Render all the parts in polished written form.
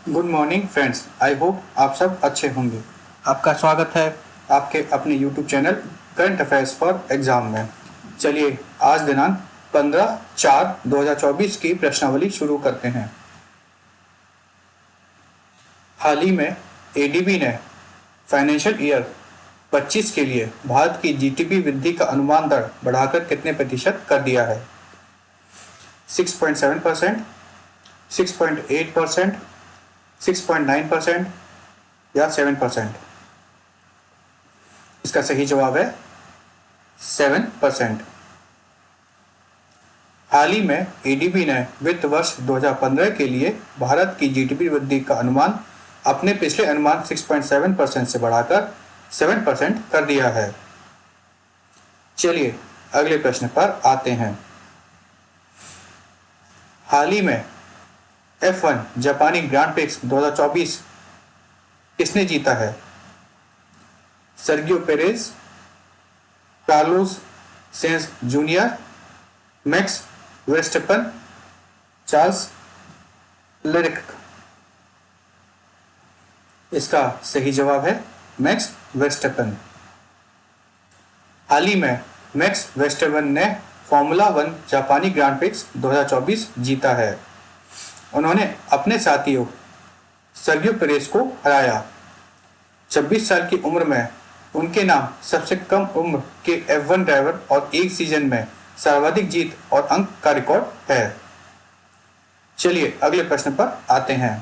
Good morning friends, I hope आप सब अच्छे होंगे। आपका स्वागत है आपके अपने YouTube channel current affairs for exam में। चलिए आज दिनांक 15/4/2024 की प्रश्नावली शुरू करते हैं। हाल ही में एडीबी ने फाइनेंशियल ईयर 25 के लिए भारत की जीडीपी वृद्धि का अनुमान दर बढ़ाकर कितने प्रतिशत कर दिया है? 6.7%, 6.8%, 6.9% या 7%? इसका सही जवाब है 7%। हाल ही में एडीबी ने वित्त वर्ष 2015 के लिए भारत की जीडीपी वृद्धि का अनुमान अपने पिछले अनुमान 6.7% से बढ़ाकर 7% कर दिया है। चलिए अगले प्रश्न पर आते हैं। हाल ही में F1 जापानी ग्रांड प्रिक्स 2024 किसने जीता है? Sergio Perez, Carlos Sainz junior, Max Verstappen, Charles Leclerc? इसका सही जवाब है मैक्स वेस्टपन। हाल ही में मैक्स वेस्टपन ने फॉर्मूला 1 जापानी ग्रांड प्रिक्स 2024 जीता है। उन्होंने अपने साथियों सर्गियो पेरेज को हराया। 26 साल की उम्र में उनके नाम सबसे कम उम्र के F1 ड्राइवर और एक सीजन में सर्वाधिक जीत और अंक का रिकॉर्ड है। चलिए अगले प्रश्न पर आते हैं।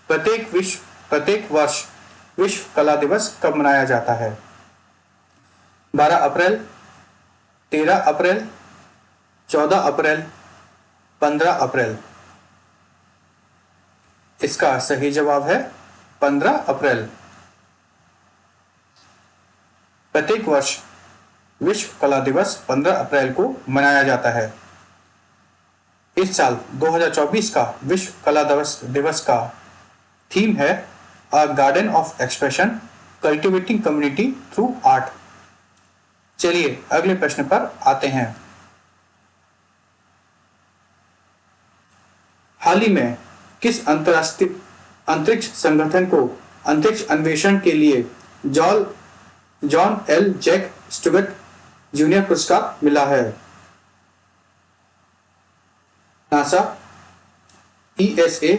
प्रत्येक वर्ष विश्व कला दिवस कब मनाया जाता है? 12 अप्रैल, 13 अप्रैल, 14 अप्रैल, 15 अप्रैल? इसका सही जवाब है 15 अप्रैल। प्रत्येक वर्ष विश्व कला दिवस 15 अप्रैल को मनाया जाता है। इस साल 2024 का विश्व कला दिवस का थीम है a garden of expression cultivating community through art. चलिए अगले प्रश्न पर आते हैं। हाल ही में किस अंतरराष्ट्रीय अंतरिक्ष संगठन को अंतरिक्ष अन्वेषण के लिए John L Jack Stuart junior पुरस्कार मिला है? NASA, ESA,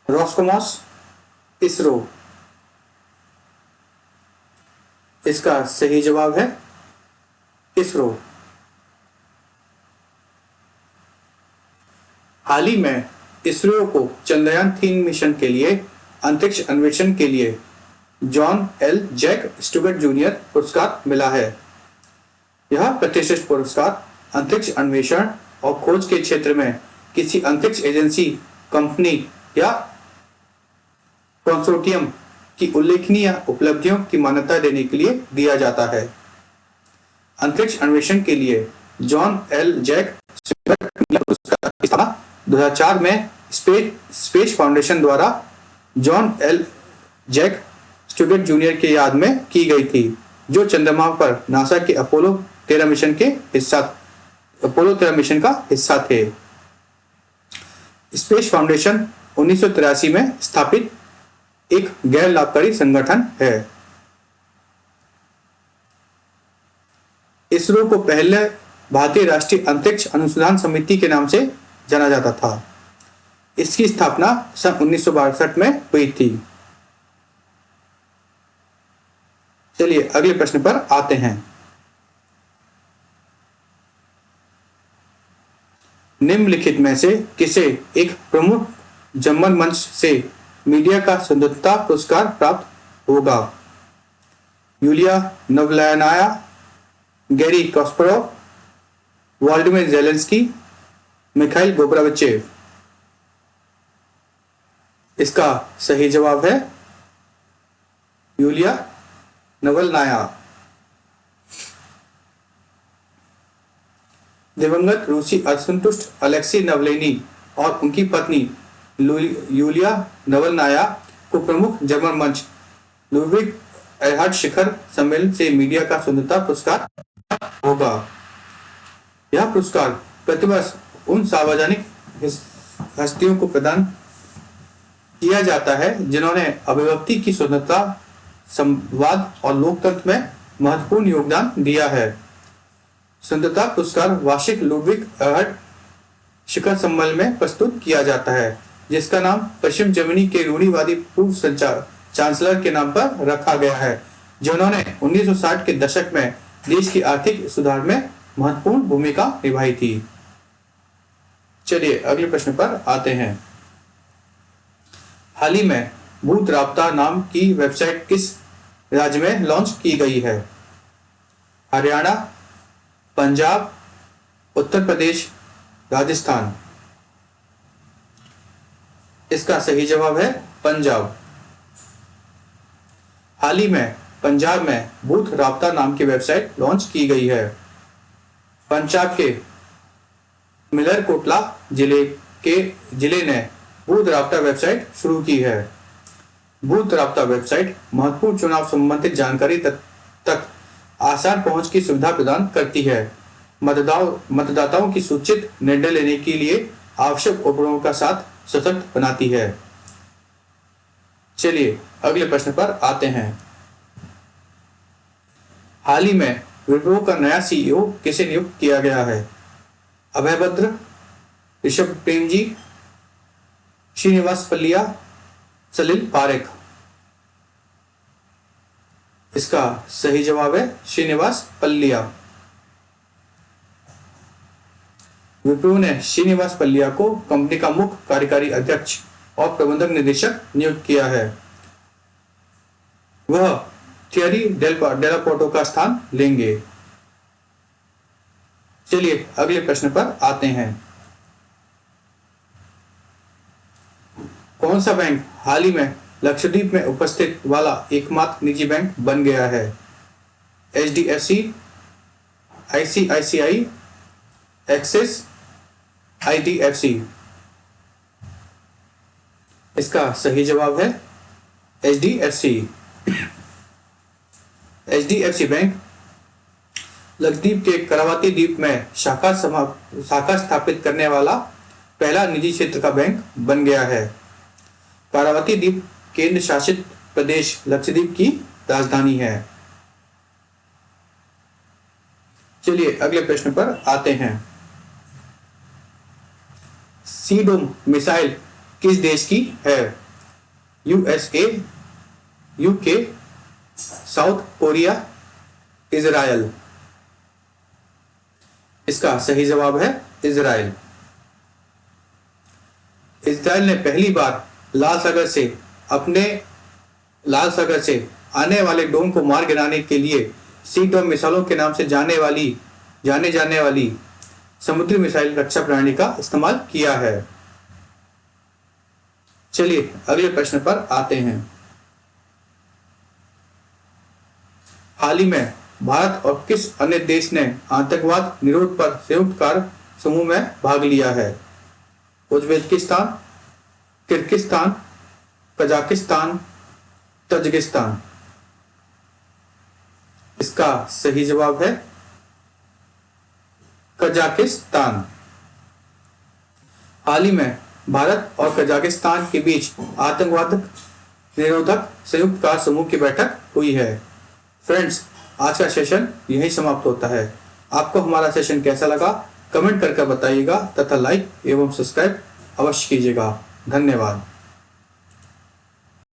Roscosmos, ISRO? इसका सही जवाब है इसरो। हाल ही में इसरो को चंद्रयान 3 मिशन के लिए अंतरिक्ष अन्वेषण के लिए John L Jack Stuart junior पुरस्कार मिला है। यह प्रतिष्ठित पुरस्कार अंतरिक्ष अन्वेषण और खोज के क्षेत्र में किसी अंतरिक्ष एजेंसी, कंपनी या कंसोर्टियम की उल्लेखनीय उपलब्धियों की मान्यता देने के लिए दिया जाता है। अंतरिक्ष अन्वेषण के लिए जॉन एल जैक स्टुअर्ट पुरस्कार की स्थापना 2004 में स्पेस फाउंडेशन द्वारा John L Jack Stuart junior के याद में की गई थी, जो चंद्रमा पर नासा के अपोलो 13 मिशन का हिस्सा थे। स्पेस फाउंडेशन 1983 में स्थापित एक गैर लाभकारी संगठन है। इसरो को पहले भारतीय राष्ट्रीय अंतरिक्ष अनुसंधान समिति के नाम से जाना जाता था। इसकी स्थापना सन 1962 में हुई थी। चलिए अगले प्रश्न पर आते हैं। निम्नलिखित में से किसे एक प्रमुख जर्मन मंच से मीडिया का स्वतंत्रता पुरस्कार प्राप्त होगा? Yulia Navalnaya, Garry Kasparov, Vladimir Zelensky, Mikhail Gorbachev? इसका सही जवाब है यूलिया नवलनाया। दिवंगत रूसी असंतुष्ट अलेक्सी नवलेनी और उनकी पत्नी यूलिया नवलनाया को प्रमुख जर्मन मंच लुडविग एरहार्ड शिखर सम्मेलन से मीडिया का स्वतंत्रता पुरस्कार होगा। यह पुरस्कार प्रतिवर्ष उन सार्वजनिक हस्तियों को प्रदान किया जाता है जिन्होंने अभिव्यक्ति की स्वतंत्रता, संवाद और लोकतंत्र में महत्वपूर्ण योगदान दिया है। स्वतंत्रता पुरस्कार वार्षिक लुडविग अहर्ट शिखर सम्मेलन में प्रस्तुत किया जाता है, जिसका नाम पश्चिम जर्मनी के रूढ़िवादी पूर्व चांसलर के नाम पर रखा गया है, जिन्होंने 1960 के दशक में देश की आर्थिक सुधार में महत्वपूर्ण भूमिका निभाई थी। चलिए अगले प्रश्न पर आते हैं। हाल ही में भूत राबता नाम की वेबसाइट किस राज्य में लॉन्च की गई है? हरियाणा, पंजाब, उत्तर प्रदेश, राजस्थान। इसका सही जवाब है पंजाब। हाल ही में पंजाब में भूत राबता नाम की वेबसाइट लॉन्च की गई है। पंजाब के मलेरकोटला जिले ने भूत राबता वेबसाइट शुरू की है। भूत राबता वेबसाइट महत्वपूर्ण चुनाव संबंधित जानकारी तक आसान पहुंच की सुविधा प्रदान करती है। मतदाताओं की सूचित निर्णय लेने के लिए आवश्यक उपकरणों का साथ सशक्त बनाती है। चलिए अगले प्रश्न पर आते हैं। हाल ही में विप्रो का नया सीईओ किसे नियुक्त किया गया है? अभय भद्र, ऋषभ प्रेमजी, श्रीनिवास पल्लिया, सलिल पारेख। इसका सही जवाब है श्रीनिवास पल्लिया। विप्रो ने श्रीनिवास पल्लिया को कंपनी का मुख्य कार्यकारी अध्यक्ष और प्रबंधक निदेशक नियुक्त किया है। वह थियरी डेलापोर्टो का स्थान लेंगे। चलिए अगले प्रश्न पर आते हैं। कौन सा बैंक हाल ही में लक्षद्वीप में उपस्थित वाला एकमात्र निजी बैंक बन गया है? HDFC, ICICI, axis, IDFC। इसका सही जवाब है HDFC। HDFC बैंक लक्षद्वीप के करावती द्वीप में शाखा स्थापित करने वाला पहला निजी क्षेत्र का बैंक बन गया है। करावती द्वीप केंद्र शासित प्रदेश लक्षद्वीप की राजधानी है। चलिए अगले प्रश्न पर आते हैं। सी-डोम मिसाइल किस देश की है? USA, UK, south Korea, Israel. इसका सही जवाब है इजराइल। इजराइल ने पहली बार लाल सागर से आने वाले ड्रोन को मार गिराने के लिए सी-डोम मिसाइलों के नाम से जाने जाने वाली समुद्री मिसाइल रक्षा प्रणाली का इस्तेमाल किया है। चलिए अगले प्रश्न पर आते हैं। हाल ही में भारत और किस अन्य देश ने आतंकवाद निरोध पर संयुक्त कार्य समूह में भाग लिया है? Uzbekistan, Kyrgyzstan, Kazakhstan, Tajikistan. इसका सही जवाब है कजाकिस्तान। हाल ही में भारत और कजाकिस्तान के बीच आतंकवाद निरोधक संयुक्त कार्य समूह की बैठक हुई है। फ्रेंड्स, आज का सेशन यही समाप्त होता है। आपको हमारा सेशन कैसा लगा कमेंट करके बताइएगा तथा लाइक एवं सब्सक्राइब अवश्य कीजिएगा। धन्यवाद।